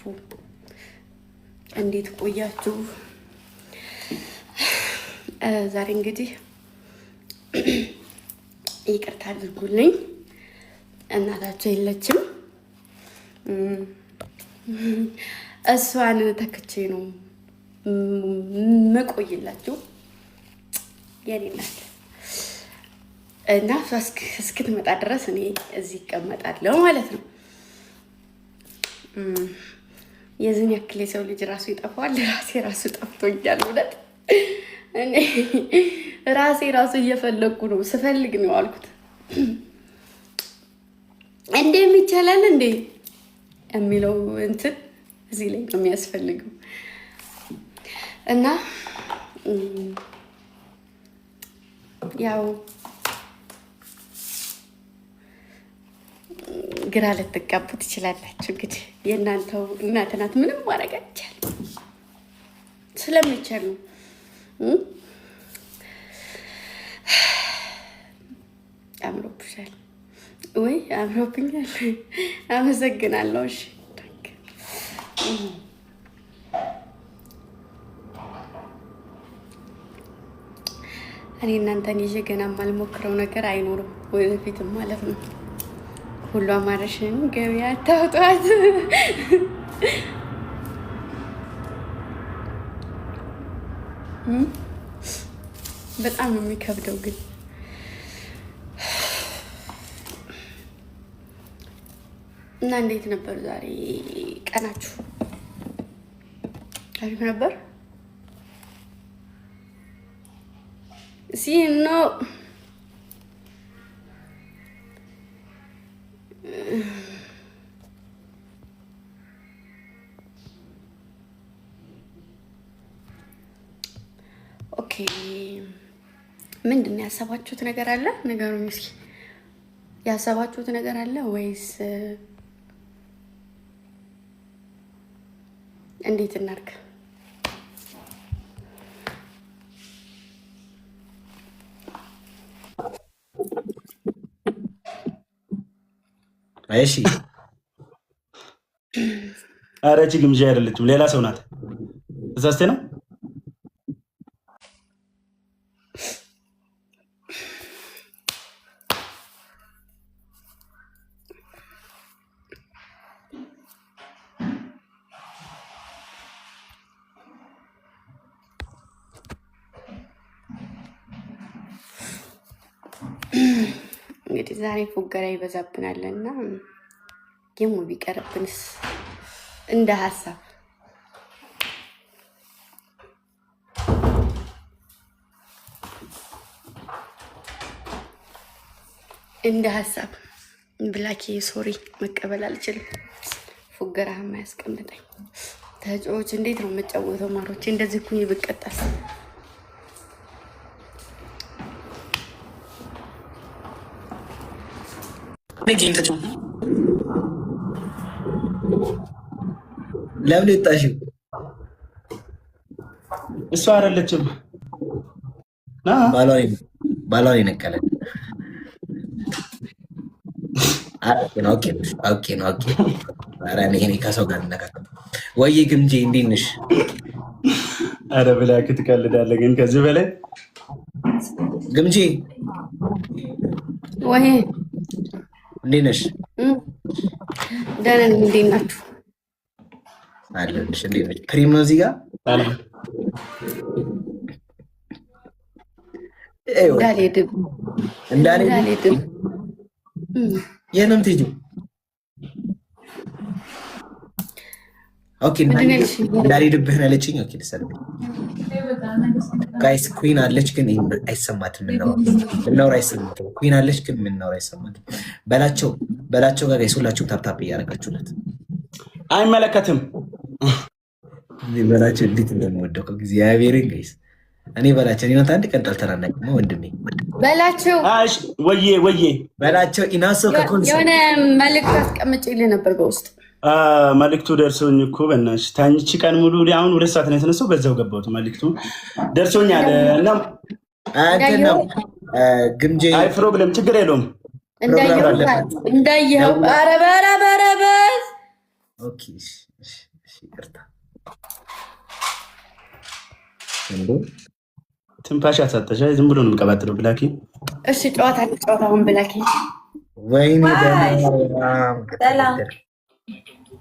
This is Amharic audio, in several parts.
ዋላችሁ? እንዴት ቆያችሁ? ዛሬ እንግዲህ ይቅርታ አድርጉልኝ፣ እናታችሁ የለችም። እሷን ተክቼ ነው መቆይላችሁ የኔ እናት እና እስክትመጣ ድረስ እኔ እዚህ እቀመጣለሁ ማለት ነው። የዚህን ያክል የሰው ልጅ ራሱ ይጠፋዋል። ራሱ ጠፍቶኛል። እውነት እኔ ራሱ እየፈለግኩ ነው፣ ስፈልግ ነው አልኩት። እንዴም ይቻላል እንዴ የሚለው እንትን እዚህ ላይ ነው የሚያስፈልገው እና ያው ግራ ልትጋቡ ትችላላችሁ። እንግዲህ የእናንተው እናት ናት፣ ምንም ማድረግ አይቻልም። ስለሚቻል ነው። አምሮብሻል ወይ? አምሮብኛል። አመሰግናለሁ። እሺ እኔ እናንተን ይዤ ገና የማልሞክረው ነገር አይኖርም ወደፊትም ማለት ነው። ሁሉ አማረሽን ገበያ አታውጧት። በጣም ነው የሚከብደው ግን እና እንዴት ነበር ዛሬ ቀናችሁ? አሪፍ ነበር? ሲኖ ኦኬ። ምንድን ነው ያሰባችሁት ነገር አለ? ንገሩኝ እስኪ። ያሰባችሁት ነገር አለ ወይስ እንዴት እናድርግ? እሺ ኧረ እቺ ግምጃ አይደለችም፣ ሌላ ሰው ናት። እዛስቴ ነው እንግዲህ ዛሬ ፉገራ ይበዛብናልና ጌሙ ቢቀርብንስ እንደ ሀሳብ ብላኪ ሶሪ መቀበል አልችልም። ፉገራ የማያስቀምጠኝ ተጫዎች እንዴት ነው የምጫወተው? ማሮቼ እንደዚህ ኩኝ ብቀጣስ ለምን ይጣሽው? እሷ አይደለችም ባሏን ይነቀለ። ኦኬ። ኧረ እኔ ከሰው ጋር እንነካከል ወይ ግምጄ፣ እንዴት ነሽ? ኧረ ብላክ ትቀልዳለህ ግን ከዚህ በላይ ግምጄ ወይ እንዴት ነሽ? ደህና ነኝ። እንዴት ናችሁ? አለንሽ። እንዴት ነሽ? ክሪም ነው እዚህ ጋር እንዳልሄድም የለም ትሄጂ። ኦኬ እንዳልሄድብህ ነው ያለችኝ። ኦኬ ልሰልም ጋይስ ኩዊን አለች ግን አይሰማትም። ምናወራ አይሰማትም። ኩዊን አለች ግን ምናወራ አይሰማትም። በላቸው ጋር ጋይስ ሁላችሁም ታፕታፕ እያደረጋችሁለት። አይመለከትም በላቸው እንዴት እንደምወደው እግዚአብሔርን ጋይስ። እኔ በላቸው እናንተ አንድ ቀን ጠልተናናቅ ነው ወንድሜ። በላቸው ወዬ በላቸው ኢናሶ ከኮንሰ የሆነ መልዕክት አስቀምጬልህ ነበር በውስጥ መልዕክቱ ደርሶኝ እኮ በእናትሽ ታንቺ ቀን ሙሉ አሁን 2 ሰዓት ነው የተነሳው። በዛው ገባሁት። መልዕክቱ ደርሶኛል እና አንተና ግምጄ አይ ፕሮብሌም ችግር የለውም። እንዳየው ኧረ በረ ኦኬ ትንፋሽ አሳጠሻ። ዝም ብሎ ነው የሚቀባጥለው ብላኪ። እሺ ጨዋታውን ብላኪ። ወይኔ ሰላም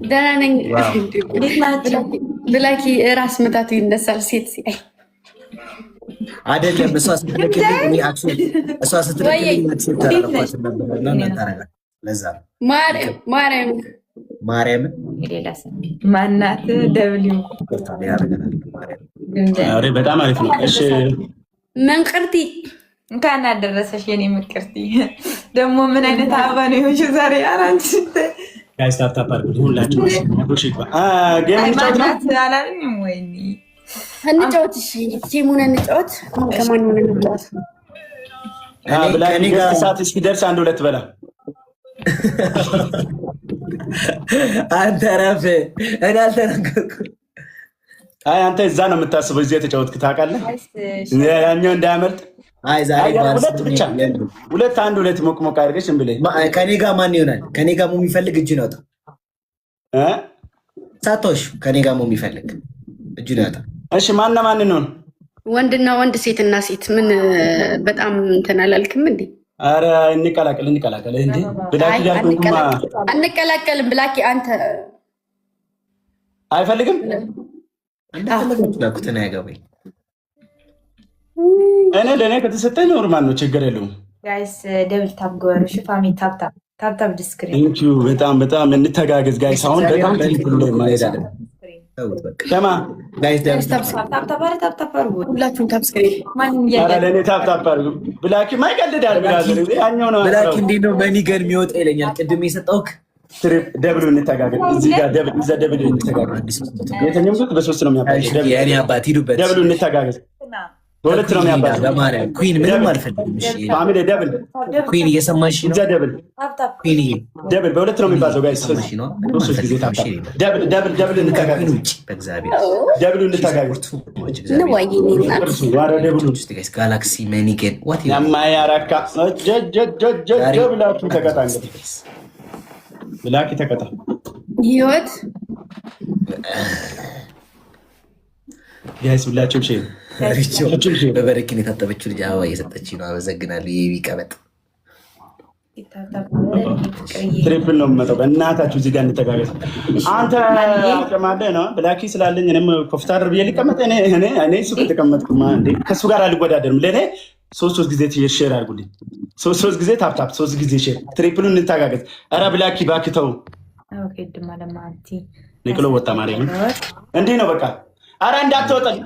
ደህና ነኝ ብላኪ። ራስ ምታቱ ይነሳል ሴት ሲያይ አይደለም። እሷ ስትልክልኝ እሷ ስትልክልኝ ተራራኳት ነበር። ለዛ ማርያም ማናት ደብሊው በጣም አሪፍ ነው። እሺ መንቅርቲ እንኳን አደረሰሽ የኔ ምቅርቲ። ደግሞ ምን አይነት አበባ ነው የሆንሽው ዛሬ? አራንቺ ጋይስ ታፕ አድርጉ ሁላችሁ። ጌም እንጫወት አላለኝም? ወይኔ እንጫወት። እሺ ቲሙን እንጫወት። ከማን ሆነ እንጫወት? ብላኪ ሰዓት እስኪደርስ 1-2 በላ። አንተ ረፍ እኔ አልተናገርኩም። አይ አንተ እዛ ነው የምታስበው። እዚህ የተጫወትክ ታውቃለህ። ያኛው እንዳያመልጥ። አይ ዛሬ ሁለት ብቻ 1-2 ሞቅ አድርገሽ እንብለኝ። ከኔ ጋር ማን ይሆናል? ከኔ ጋር የሚፈልግ እጁን ያውጣ። ሳቶሽ ከኔ ጋር የሚፈልግ እጁን ያውጣ። እሺ ማን ነው? ወንድና ወንድ፣ ሴትና ሴት። ምን በጣም እንትን አላልክም እንዴ? አረ እንቀላቀል እንዴ ብላኪ ያልኩማ። አንቀላቀልም ብላኪ። አንተ አይፈልግም እንደፈለጋችሁ ያገባኝ። እኔ ለእኔ ከተሰጠኝ ኖርማል ነው፣ ችግር የለውም። ጋይስ ደብል ታፕ ጎሩ ሽፋሚ ታፕ ዲስክሪን። ቴንኪዩ በጣም እንተጋገዝ ጋይስ። አሁን በጣም ትሪፕል ላይ ማለት አይደለም። ተማ ጋይስ ሁላችሁም ታፕ ስክሪን። ኧረ ለእኔ ታፕ አድርጉ። ብላኪ ማይቀልዳል ብላለሁ። ያኛው ነው ብላኪ እንዴት ነው በኒገር የሚወጣ ይለኛል። ቅድም የሰጠውክ ደብሉ እንተጋገዝ። እዚህ ጋር ደብል እንተጋገዝ። የተኛው ግን በ3 ነው የሚያባለው። የኔ አባት ሂዱበት። ደብሉ እንተጋገዝ። በ2 ነው የሚያባለው። ለማርያም ኩዊን ምንም አልፈልግም። እሺ ፋሚሊ ደብል ኩዊን እየሰማሽ ነው? ደብል ኩዊን ደብል በ2 ነው የሚባለው ጋይስ። ሶስት ጊዜ ታፕ ደብል እንተጋገዝ። በእግዚአብሔር ደብሉ እንተጋገዝ። ጋላክሲ መኒገን ዋት ያማያራካ ደብላችሁ ተቀጣ። እንግዲህ ብላኪ ተቀጣ። ህይወት ጋይስ ሁላችሁም ሼር በበረኪን የታጠበችው ልጅ አበባ እየሰጠች ነው። አመሰግናለሁ። የቢ ቀበጥ ትሪፕል ነው የምመጣው። በእናታችሁ እዚህ ጋር እንተጋገዝ። አንተ አቀማደ ነው ብላኪ ስላለኝ እኔም ኮፍታር ብዬ ሊቀመጥ እኔ እሱ ከተቀመጥኩማ እንዴ ከእሱ ጋር አልወዳደርም። ለእኔ ሶስት ጊዜ ሼር አድርጉልኝ። ሶስት ጊዜ ታፕታፕ 3 ጊዜ ሼር። ትሪፕሉ እንታጋገዝ። ኧረ ብላኪ ባክተው ንቅሎ ወጣ ማርያም። እንዲህ ነው በቃ። ኧረ እንዳትወጣኝ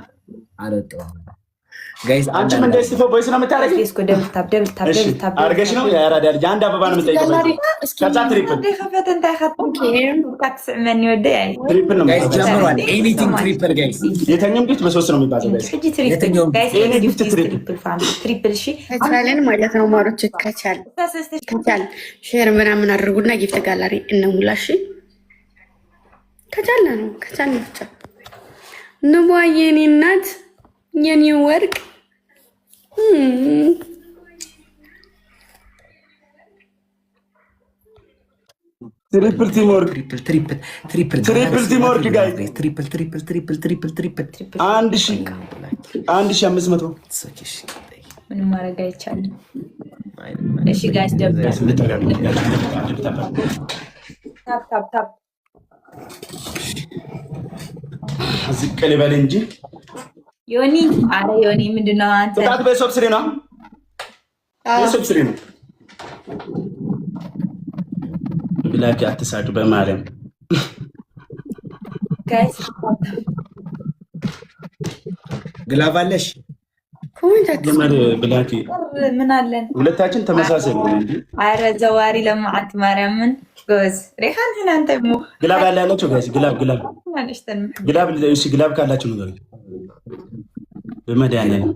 ጋይስ። አንቺም እንደ ስፎ ቦይስ ነው የምታደርጊው አድርገሽ ነው። የአራዳ ልጅ አንድ አበባ ነው የምጠይቀው። ከዛ ትሪፕል ነው ጀምሯል። ኤኒቲንግ ትሪፕል ጋይስ። የተኛውም ጊፍት በ3 ነው የሚባለው ጋይስ። ጊፍት ትሪፕል ከቻለን ማለት ነው ማሮች። ከቻል ሼር ምናምን አድርጉና ጊፍት ጋላሪ እነሙላሽ። ከቻለ ነው ከቻለ ብቻ ንቧ የኔ እናት የኔ ወርቅ ትሪፕል ቲምወርክ ትሪፕል ጋይስ። ትሪፕል 1500 ምንም ማድረግ አይቻልም። እሺ ጋይስ ታፕ ዝቅ ልበል እንጂ ዮኒ። አረ ዮኒ ምንድነው አንተ? ጣት በሶብ ስሪ ነው በሶብ ስሪ ነው። ብላኪ አትሳቅ በማርያም ጋይስ። ግላቭ አለሽ? ጀመር ብላኪ ምን አለን? ሁለታችን ተመሳሳይ ነው እንዴ? አረ ዘዋሪ ለማዓት ማርያምን ጎዝ ሬሃን ህና አንተ ሞ ግላብ ያላችሁ ጋይስ። ግላብ እሺ፣ ግላብ ካላችሁ ነገር በመድኃኒዓለም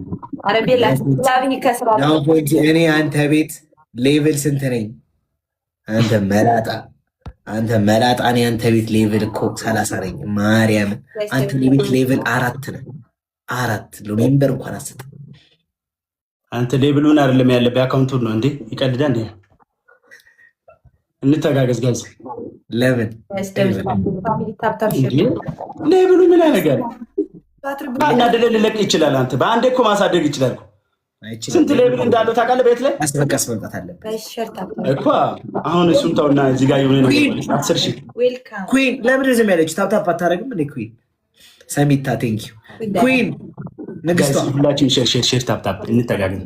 አረቤላ ግላብ ይከስራ ነው ፖይንት። እኔ አንተ ቤት ሌቭል ስንት ነኝ? አንተ መላጣ ነኝ። አንተ ቤት ሌቭል እኮ 30 ነኝ። ማርያም አንተ ቤት ሌቭል 4 ነህ። 4 ሜምበር እንኳን አሰጥ። አንተ ሌቭሉን አይደለም ያለ በአካውንቱን ነው እንዴ? ይቀልዳ እንዴ? እንተጋገዝ ጋይስ። ለምን ሌብሉ ምን ያደርጋል? እና ደለል ለቅ ይችላል። አንተ በአንዴ እኮ ማሳደግ ይችላል። ስንት ሌብል እንዳለው ታውቃለህ? ቤት ላይ አስበቀስ መምጣት አለበት እኮ አሁን እሱን ተውና እዚህ ጋር የሆነ ነው 10,000 ኩዊን ለምን ዝም ያለች? ታፕታፕ አታረግም እንዴ ኩዊን? ሰሚታ ቴንክ ዩ ኩዊን ንግስቷ። ሁላችን ሼር ታፕታፕ እንተጋገን።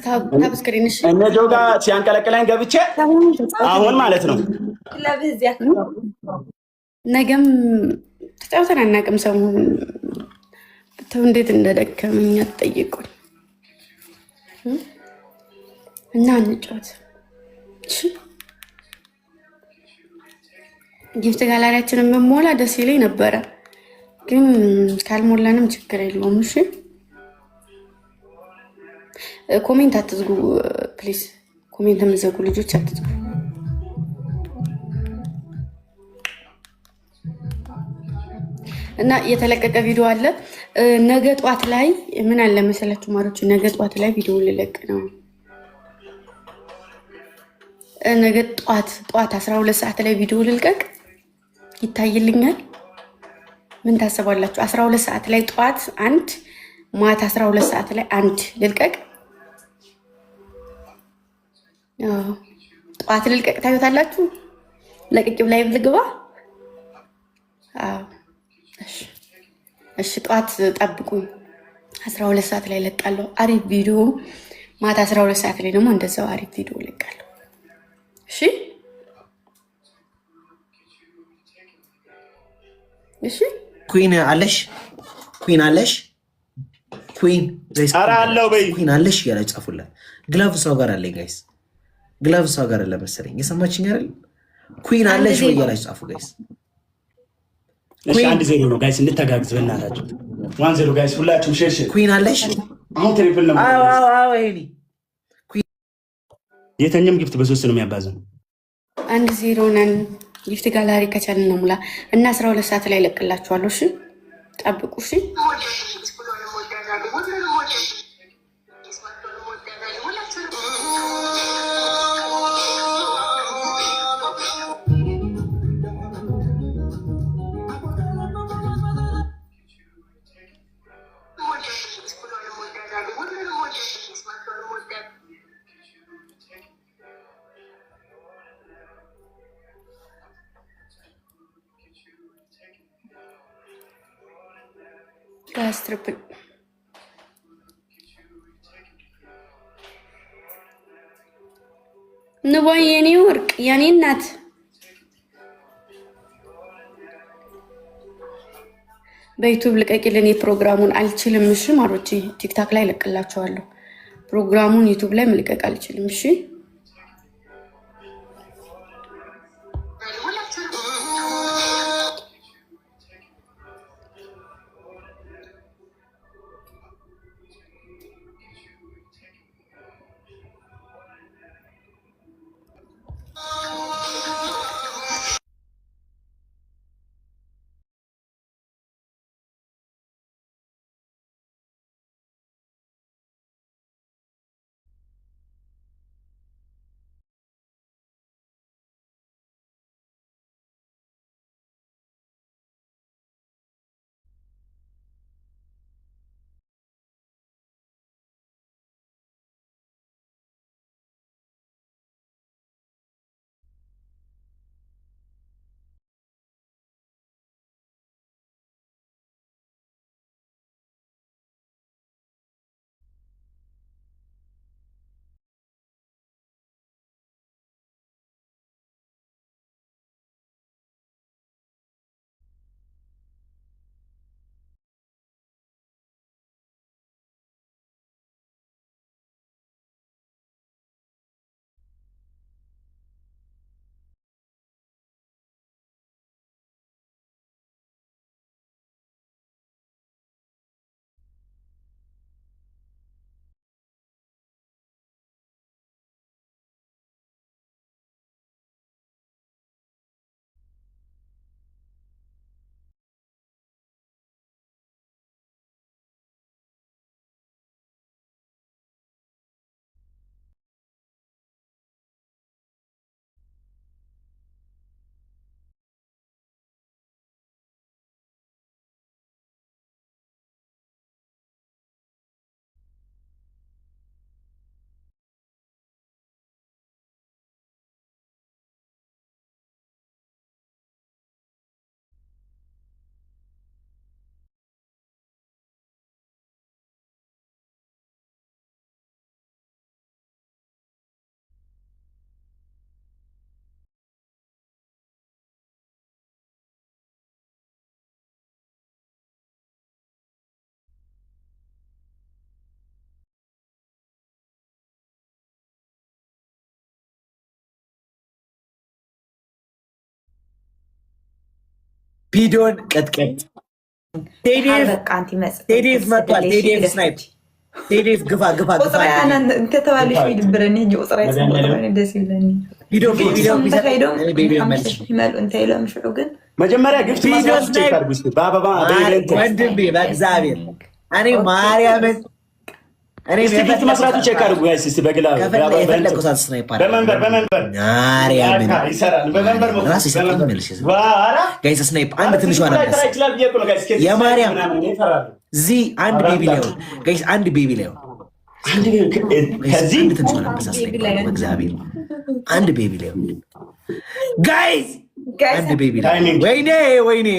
ታፕ ስክሪን እሺ። እነ ጆጋ ሲያንቀለቅለኝ ገብቼ አሁን ማለት ነው ነገም ተጫውተን አናውቅም። ሰሞኑን ብተው እንዴት እንደደከመኝ አትጠይቁኝ እና እንጫወት። ጊፍት ጋላሪያችንን በሞላ ደስ ይለኝ ነበረ፣ ግን ካልሞላንም ችግር የለውም። እሺ ኮሜንት አትዝጉ ፕሊዝ። ኮሜንት የምትዘጉ ልጆች አትዝጉ። እና የተለቀቀ ቪዲዮ አለ ነገ ጧት ላይ። ምን አለ መሰላችሁ ማሮች፣ ነገ ጧት ላይ ቪዲዮ ልለቅ ነው። ነገ ጧት 12 ሰዓት ላይ ቪዲዮ ልልቀቅ ይታይልኛል። ምን ታስባላችሁ? 12 ሰዓት ላይ ጧት አንድ፣ ማታ 12 ሰዓት ላይ አንድ ልልቀቅ። ጧት ልልቀቅ ታዩታላችሁ። ለቅቂው ላይ ልግባ። እሺ ጧት ጠብቁኝ። 12 ሰዓት ላይ ለቃለሁ አሪፍ ቪዲዮ። ማታ 12 ሰዓት ላይ ደግሞ እንደዛው አሪፍ ቪዲዮ ለቃለሁ። እሺ እሺ። ኩዊን አለሽ? ኩዊን አለሽ? ኩዊን ኧረ አለው በይ። ኩዊን አለሽ እያለ ጻፉላት። ግላቭ ሰው ጋር አለኝ ጋይስ፣ ግላቭ ሰው ጋር አለ መሰለኝ። የሰማችኝ አይደል? ኩዊን አለሽ ወይ እያላችሁ ጻፉ ጋይስ። እሺ 1-0 ነው ጋይስ፣ እንተጋግዝ በእናታችሁ። 1-0 ጋይስ፣ ሁላችሁም ሼር ሼር። ኩዊን አለሽ? አሁን ትሪፕል ነው። አዎ ይሄኒ የተኛም ጊፍት በ3 ነው የሚያባዘው። 1-0 ነን። ጊፍት ጋላሪ ከቻልን ነው ሙላ እና 12 ሰዓት ላይ ለቅላችኋለሁ። እሺ ጠብቁ። እሺ ትሪፕል ንቦይ የኔ ወርቅ የኔ እናት በዩቲዩብ ልቀቂልን። የፕሮግራሙን አልችልም። እሺ ማሮቼ ቲክታክ ላይ ለቅላችኋለሁ። ፕሮግራሙን ዩቲዩብ ላይ መልቀቅ አልችልም። እሺ ቪዲዮን ቀጥቀጥ ቴዲፍ መጥቷል። ቴዲፍ ስናይፕ ቴዲፍ ግፋ انت ተባለሽ ይድብረኝ እንጂ ቁጥራ ይጽፈኝ ደስ ይለኝ ቪዲዮ انت يلوم شعو ግን መጀመሪያ ግፍት ማስራት ቼክ አድርጉ እስቲ በአበባ በኢቨንት ወንድሜ በእግዚአብሔር እኔ ማርያምን እኔ ግፍት መስራቱ ቼክ አድርጉ ጋይስ እስቲ በግላብ የፈለከው ሳት ስናይፐር በመንበር ማርያምን ይሰራል በመንበር ራስ ይሰራል ጋይስ ስናይፕ አንድ ትንሽ ዋና የማርያም ዚ አንድ ቤቢ ላይ ጋይስ አንድ ቤቢ ላይ አንድ ከዚህ አንድ ትንሽ ዋና በእግዚአብሔር አንድ ቤቢ ላይ ጋይስ አንድ ቤቢ ላይ ወይኔ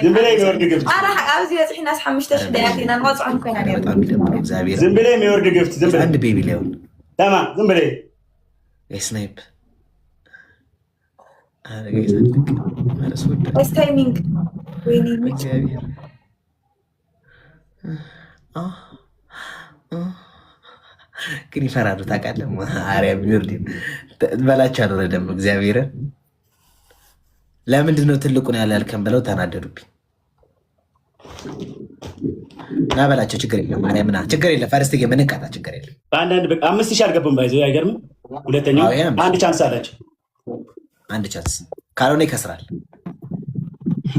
ዝም ብለህ የሚወርድ ግፍት انا عاوز يصحينا 15 دقيقه نوصعهم كنا በጣም ይደብራል እግዚአብሔር ዝም ብለህ የሚወርድ ግፍት ዝም ብለህ አንድ ቤቢ ላይ ተማም ዝም ብለህ ስናይፕ አረ ጋይስ ማለት ወደ بس تايمينج ويني እግዚአብሔር ግን ይፈራሉ ታውቃለህ ማርያም ይወርድ በላቸው አልወረደም እግዚአብሔርን ለምንድን ነው ትልቁን ያላልከም ብለው ተናደዱብኝ። ና በላቸው ችግር የለም ማርያምና ችግር የለም ፈርስት ጌም እንቃጣ ችግር የለም። በአንዳንድ በቃ 5000 አልገቡም ባይዘው አይገርምም። ሁለተኛው አንድ ቻንስ አላቸው። አንድ ቻንስ ካልሆነ ይከስራል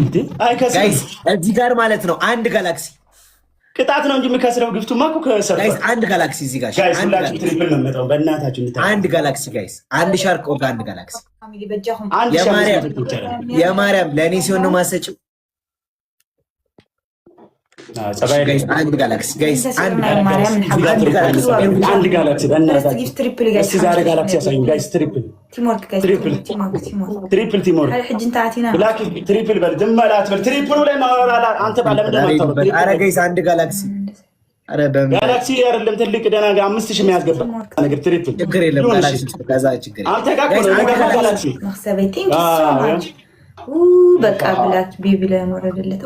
እንዴ አይከስርም። ጋይስ እዚህ ጋር ማለት ነው አንድ ጋላክሲ ቅጣት ነው እንጂ የሚከስረው ግፍቱማ እኮ ከሰራ ጋይስ አንድ ጋላክሲ እዚህ ጋር ጋይስ ሁላችሁ ትሪፕል ነው የምመጣው በእናታችሁ እንታ አንድ ጋላክሲ ጋይስ አንድ ሻርክ ኦጋ አንድ ጋላክሲ فاميلي بجاهم አንድ የማርያም ለኔ ሲሆን ነው ማሰጭው ጋይስ አንድ ጋላክሲ ጋይስ አንድ ጋላክሲ በእናታችሁ تجيب تريبل جايز እስቲ ዛሬ ጋላክሲ ያሳዩ ጋይስ ትሪፕል تيمورك جايز تريبل. تيمورك ቲሞር هاي الحج انت عاتينا ብላክ ትሪፕል በል ዝም በላት በል ትሪፕሉ ላይ ማወራላ አንተ ባለ ምንድን ነው የምታወራው? አረ ጋይስ አንድ ጋላክሲ አረ በምን ጋላክሲ አይደለም ትልቅ ደና 5000 የሚያስገባ ነገር ትሪፕል ችግር የለም ጋላክሲ ከዛ ችግር የለም አንተ ጋር ነው ጋላክሲ مخسبه ثانك يو سو ماتش በቃ ብላክ ቢቢ ላይ ወረደለት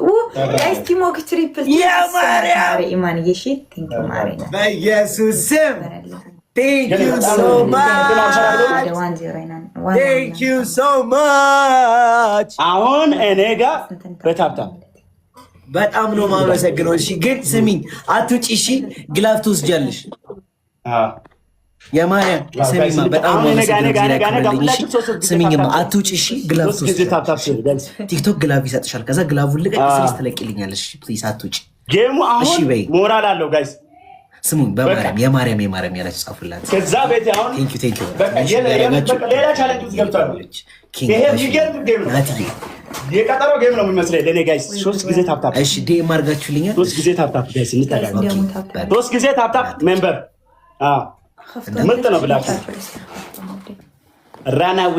ጋይስ ቲሞክ ትሪፕል ያ ማርያም ኢማን የሺ ቲንክ ማርያም በኢየሱስ ስም Thank you so much. አሁን እኔ ጋር በታብታ በጣም ነው ማመሰግነው። እሺ ግን ስሚኝ አትውጪ። እሺ ግላፍ ትወስጃለሽ። የማርያም ስሚማ በጣም ነው ማመሰግነው። ስሚኝማ አትውጪ። እሺ ግላፍ ትወስጃለሽ። ቲክቶክ ግላፍ ይሰጥሻል። ከዛ ግላፉን ልቀቅ ስልሽ ትለቂልኛለሽ። ፕሊዝ አትውጪ። ጌሙ አሁን ሞራል አለው ጋይስ ስሙኝ በማርያም የማርያም ያላችሁ ጻፉላት። ከዛ ቤት አሁን ቴንክ ዩ በቃ ሌላ ቻሌንጅ ውስጥ ገብቷል። ይሄ የሚገርም ጌም ነው። የቀጠሮ ጌም ነው የሚመስለኝ ለኔ ጋይስ። 3 ጊዜ ታፕታፕ እሺ ዴም አድርጋችሁልኛል። 3 ጊዜ ታፕታፕ ጋይስ እንታጋጋ 3 ጊዜ ታፕታፕ ሜምበር ምርጥ ነው ብላችሁ ራናዊ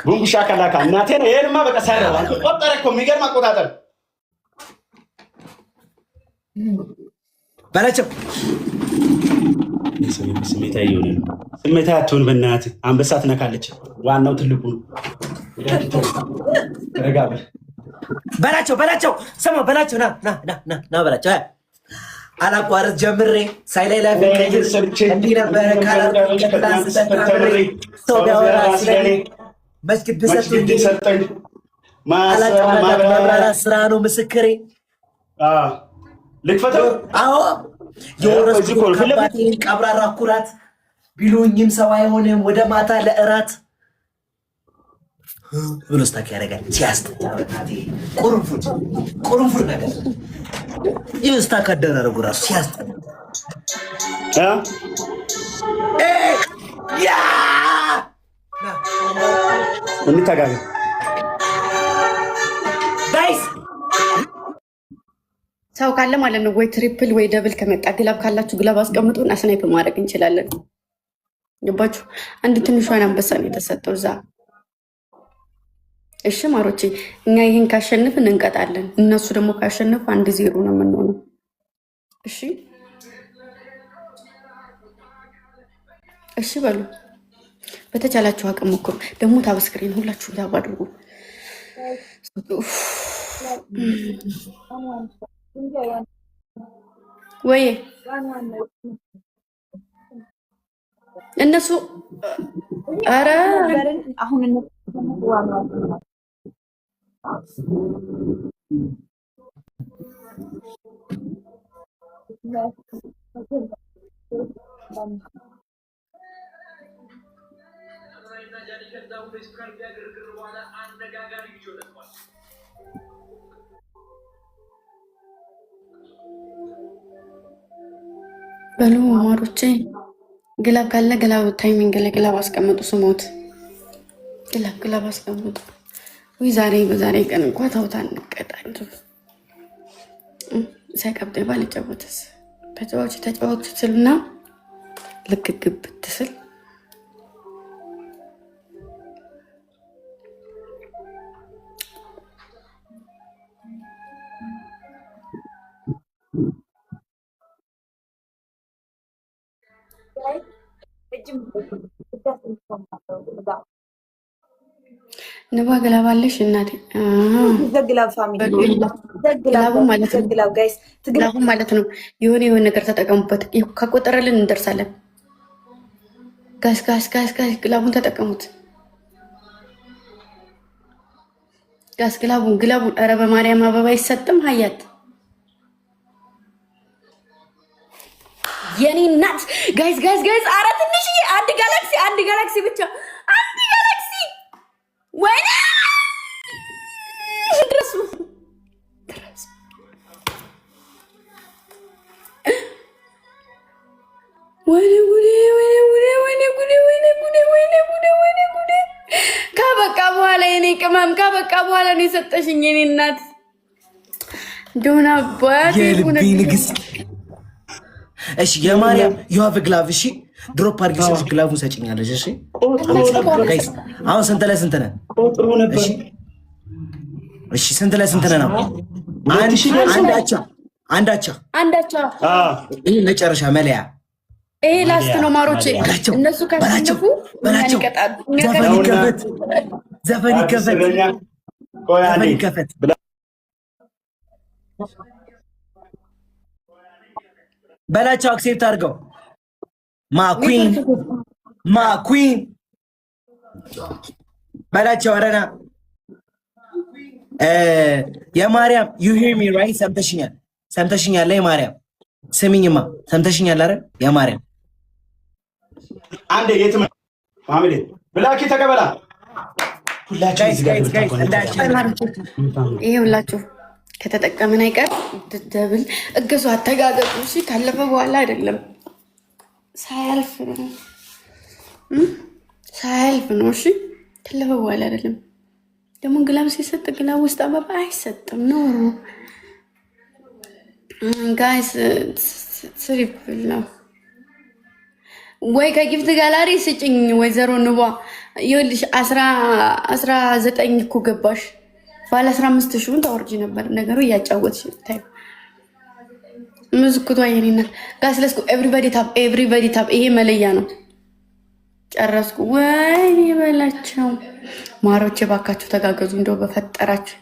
ቡምሻ ካላካ እናቴ ነው። ይሄንማ በቃ ሳይረው አንተ ቆጠረ እኮ የሚገርም አቆጣጠር በላቸው ስሜታዊ ይሆናል። ስሜታዊ አትሆን በእናትህ አንበሳ ትነካለች። ዋናው ትልቁ ረጋብ በላቸው ስማ በላቸው ና በላቸው አላቋረጥ ጀምሬ ሳይላይ ላይ እንዲህ ነበረ ካላስተምሬ ሰው ቢያወራ ስለኔ መስጊድ ሰጠኝ ማብራራት ስራ ነው ምስክሬ ልክፈተው አዎ የወረስኩ ከባቴ ቀብራራ ኩራት ቢሉኝም ሰው አይሆንም ወደ ማታ ለእራት ብሎ ስታክ ያደርጋል። ሲያስጠላ ቁርንፉድ ነገር ይህ ስታክ አደራረጉ ራሱ ሲያስጠላ እንተጋገ ጋይስ ሰው ካለ ማለት ነው ወይ ትሪፕል ወይ ደብል ከመጣ ግላብ ካላችሁ ግላብ አስቀምጡና ስናይፕ ማድረግ እንችላለን። ገባችሁ? አንድ ትንሿን አንበሳ ነው የተሰጠው እዛ። እሺ ማሮቼ እኛ ይሄን ካሸነፍን እንቀጣለን። እነሱ ደግሞ ካሸነፉ 1-0 ነው የምንሆነው። እሺ በሉ በተቻላችሁ አቅም ሞክሩ። ደግሞ ታብስክሪን ሁላችሁ ታብ አድርጉ። ወይ እነሱ ኧረ አሁን በሉ ማሮቼ ግላብ ካለ ግላብ ታይሚንግ ለግላብ አስቀምጡ። ስሞት ግላብ አስቀምጡ። ወይ ዛሬ በዛሬ ቀን እንኳን ታውታ እንቀጣኝ ሳይቀብጠኝ ባልጫወትስ ተጫዋች ስልና ልክ ግብ ትስል ንባ ግላባለሽ እናቴ ዘግላብ ፋሚሊ ግላቡ ማለት ነው። የሆነ ነገር ተጠቀሙበት። ከቆጠረልን እንደርሳለን። ጋስ ግላቡን ተጠቀሙት። ጋስ ግላቡን ኧረ በማርያም አበባ አይሰጥም። ሀያት የኔ እናት ጋይስ ኧረ ትንሽዬ አንድ ጋላክሲ ብቻ አንድ ጋላክሲ ወይኔ ድረሱ ወይኔ ጉዴ ካበቃ በኋላ የኔ ቅመም ካበቃ በኋላ ነው የሰጠሽኝ የኔ እናት እንደሆነ አባት የልቤ ንግስት። እሺ የማርያም ዩሃቭ ግላቭ እሺ ድሮፕ አድርጊሽ ግላቡን ሰጪኛለሽ። እሺ ጋይስ አሁን ስንት ለስንት ነን? እሺ ስንት ለስንት ነን? አንዳቻ ይሄ መጨረሻ መለያ ይሄ ላስት ነው ማሮቼ። እነሱ ካሸነፉ ዘፈን ይከፈት። በላቸው አክሴፕት አድርገው። ማኩን በላቸው። አረና የማርያም ዩ ሂር ሚ ራይት። ሰምተሽኛል የማርያም ስሚኝማ፣ ሰምተሽኛል አይደል የማርያም አንዴ የት ማሚሌ ብላኪ ተቀበላ። ይሄ ሁላችሁ ከተጠቀምን አይቀር ደብል እገዙ፣ አተጋገጡ። እሺ ካለፈ በኋላ አይደለም ሳያልፍ ነው። እሺ ካለፈ በኋላ አይደለም። ደግሞ ግላብ ሲሰጥ ግላብ ውስጥ አበባ አይሰጥም። ኖሩ ጋይስ ትሪፕል ነው ወይ ከጊፍት ጋላሪ ስጭኝ ወይዘሮ ንቧ። ይኸውልሽ 19 እኮ ገባሽ። ባለ 15 ሺውን ታወርጂ ነበር ነገሩ እያጫወትሽ ታይ ምዝኩቷ የኔና ጋስ ለስኩ ኤቭሪባዲ ታፕ። ይሄ መለያ ነው። ጨረስኩ። ወይኔ በላቸው ማሮቼ፣ ባካችሁ ተጋገዙ እንደው በፈጠራችሁ።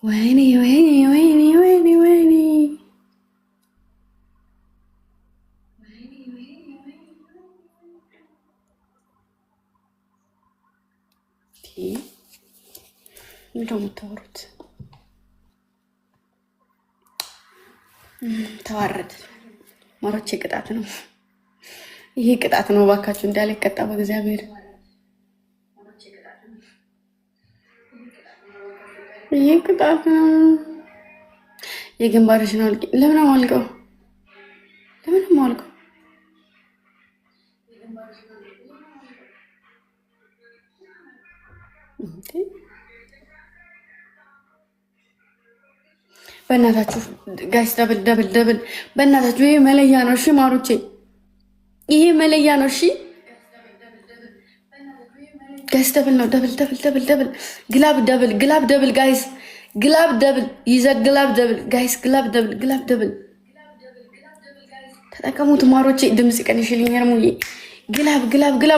ወይኔ ምንድነው የምታወሩት? ተዋረድ ማሮቼ፣ ቅጣት ነው ይሄ፣ ቅጣት ነው። ባካችሁ እንዳልቀጣ በእግዚአብሔር። ይሄ ቅጣት ነው። የግንባርሽ ነው። ለምን አልቀው? በእናታችሁ ጋይስ ደብል በእናታችሁ። ይሄ መለያ ነው። እሺ ማሮቼ፣ ይሄ መለያ ነው። እሺ ጋይስ፣ ደብል ነው። ደብል ግላብ ደብል ጋይስ፣ ግላብ ደብል ይዘ ግላብ ደብል ጋይስ፣ ግላብ ደብል ተጠቀሙት ማሮቼ። ድምጽ ቀንሽልኝ ሙዬ። ግላብ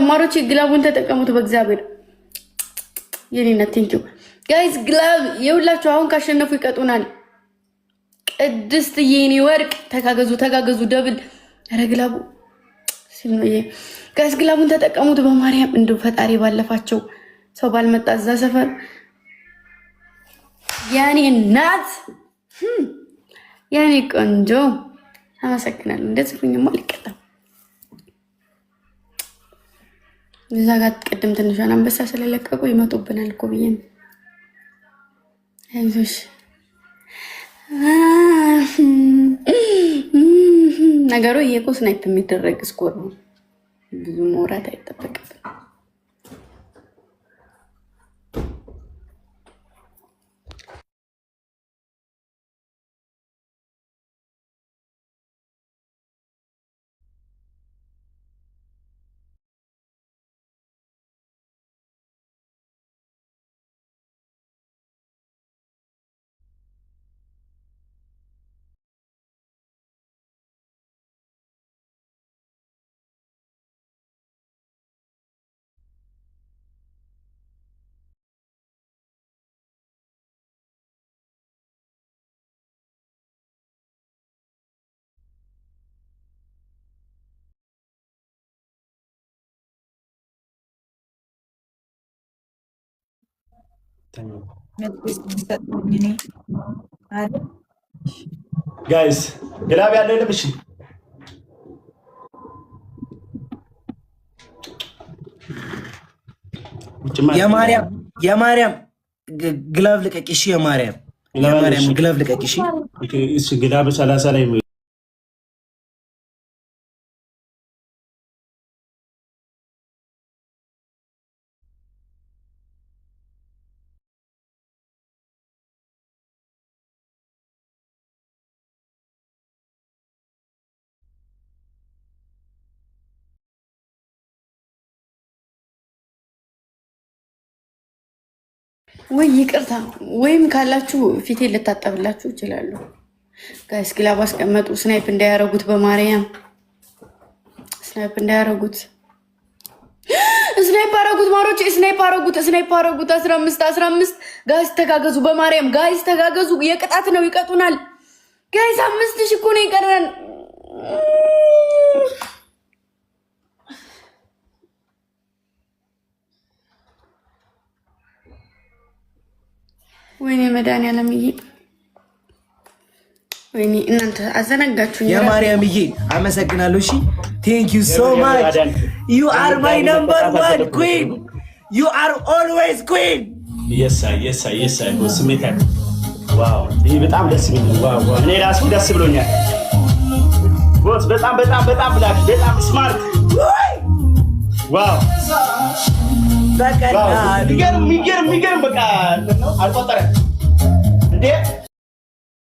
ማሮቼ፣ ግላቡን ተጠቀሙት በእግዚአብሔር። የኔና ቴንኪው ጋይስ። ግላብ የሁላችሁ አሁን ካሸነፉ ይቀጡናል። ቅድስት የኔ ወርቅ ተጋገዙ ደብል ረግላቡ ሲልምዬ ጋይስ ግላቡን ተጠቀሙት በማርያም እንደው ፈጣሪ ባለፋቸው ሰው ባልመጣ እዛ ሰፈር ያኔ እናት ያኔ ቆንጆ አመሰግናለሁ። እንደዚህ ሁኝማ አልቀጣም። እዛ ጋር ቅድም ትንሿን አንበሳ ስለለቀቁ ይመጡብናል እኮ ብዬ ነው። አይዞሽ ነገሩ ይሄ እኮ ስናይፕ የሚደረግ ስኮር ነው። ብዙ መውራት አይጠበቅብን። ጋይስ ግላብ ያለው የለም። እሺ የማርያም ግላብ ልቀቂ። እሺ የማርያም ግላብ ልቀቂ። እሺ ግላብ 30 ላይ ወይ ይቅርታ ወይም ካላችሁ ፊቴ ልታጠብላችሁ ይችላሉ። ጋይስ ግላብ አስቀመጡ። ስናይፕ እንዳያረጉት በማርያም ስናይፕ እንዳያረጉት። ስናይፕ አረጉት ማሮች፣ ስናይፕ አረጉት 15 ጋይስ ተጋገዙ በማርያም ጋይስ ተጋገዙ። የቅጣት ነው ይቀጡናል ጋይስ። 5000 እኮ ነው ይቀረን። ወይኔ መድኃኒዓለምዬ ወይኔ እናንተ አዘናጋችሁኝ። የማርያምዬ አመሰግናለሁ። እሺ ቴንክ ዩ ሶ ማች ዩ አር ማይ ነምበር 1 ኩዊን ዩ አር ኦልዌይስ ኩዊን። የሳ ስሜት ዋው! ይሄ በጣም ደስ የሚል ዋው! እኔ ራሱ ደስ ብሎኛል ቦስ። በጣም ብላክ በጣም ስማርት ዋው! በቃ የሚገርም በቃ አልቆጠረም እንዴ